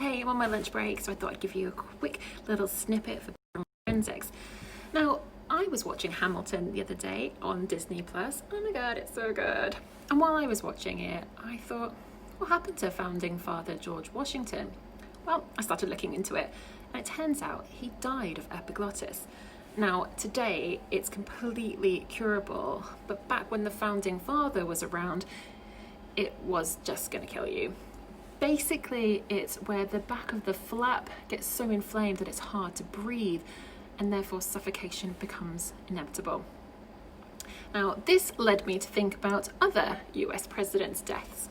Hey, I'm on my lunch break, so I thought I'd give you a quick little snippet for forensics. Now, I was watching Hamilton the other day on Disney Plus. Oh my god, it's so good. And while I was watching it, I thought, what happened to founding father George Washington? Well, I started looking into it, and it turns out he died of epiglottis. Now, today it's completely curable, but back when the founding father was around, it was just gonna kill you. Basically, it's where the back of the flap gets so inflamed that it's hard to breathe, and therefore suffocation becomes inevitable. Now, this led me to think about other US presidents' deaths.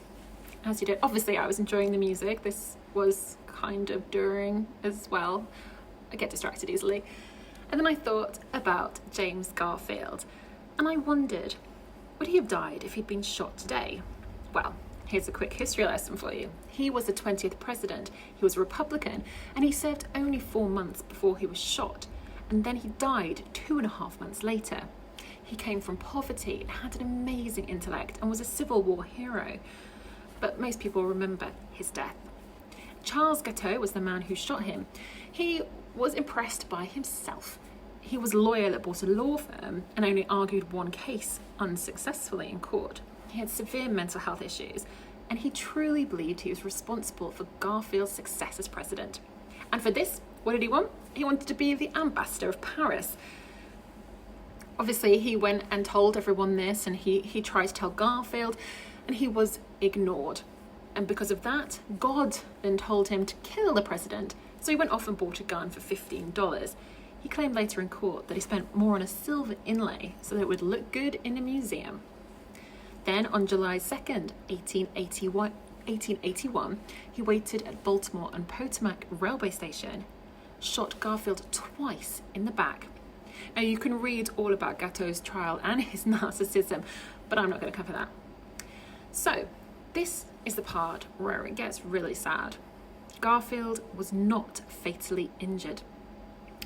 As you did, obviously I was enjoying the music. This was kind of during as well. I get distracted easily. And then I thought about James Garfield, and I wondered, would he have died if he'd been shot today? Well, here's a quick history lesson for you. He was the 20th president, he was a Republican, and he served only 4 months before he was shot, and then he died 2.5 months later. He came from poverty and had an amazing intellect and was a Civil War hero, but most people remember his death. Charles Gatto was the man who shot him. He was impressed by himself. He was a lawyer that bought a law firm and only argued one case unsuccessfully in court. He had severe mental health issues, and he truly believed he was responsible for Garfield's success as president. And for this, what did he want? He wanted to be the ambassador of Paris. Obviously, he went and told everyone this, and he tried to tell Garfield, and he was ignored. And because of that, God then told him to kill the president, so he went off and bought a gun for $15. He claimed later in court that he spent more on a silver inlay so that it would look good in a museum. Then on July 2nd, 1881, he waited at Baltimore and Potomac railway station, shot Garfield twice in the back. Now you can read all about Gatto's trial and his narcissism, but I'm not going to cover that. So this is the part where it gets really sad. Garfield was not fatally injured.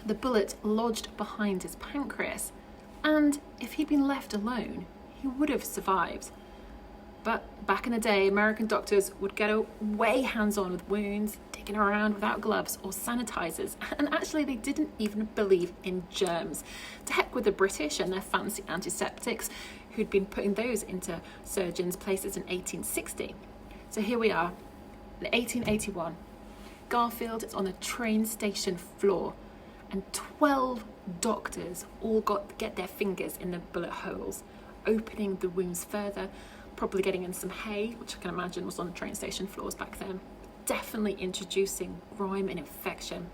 The bullet lodged behind his pancreas, and if he'd been left alone, he would have survived. But back in the day, American doctors would get way hands-on with wounds, digging around without gloves or sanitizers, and actually they didn't even believe in germs. To heck with the British and their fancy antiseptics, who'd been putting those into surgeons' places in 1860. So here we are, in 1881. Garfield is on a train station floor, and 12 doctors all get their fingers in the bullet holes, opening the wounds further, probably getting in some hay, which I can imagine was on train station floors back then, definitely introducing grime and infection.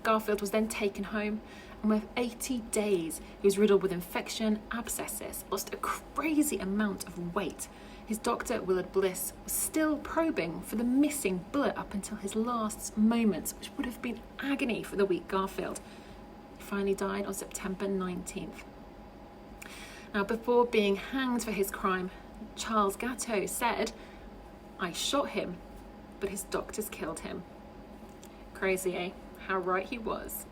Garfield was then taken home, and with 80 days, he was riddled with infection, abscesses, lost a crazy amount of weight. His doctor, Willard Bliss, was still probing for the missing bullet up until his last moments, which would have been agony for the weak Garfield. He finally died on September 19th. Now, before being hanged for his crime, Charles Gatto said, "I shot him, but his doctors killed him." Crazy, eh? How right he was.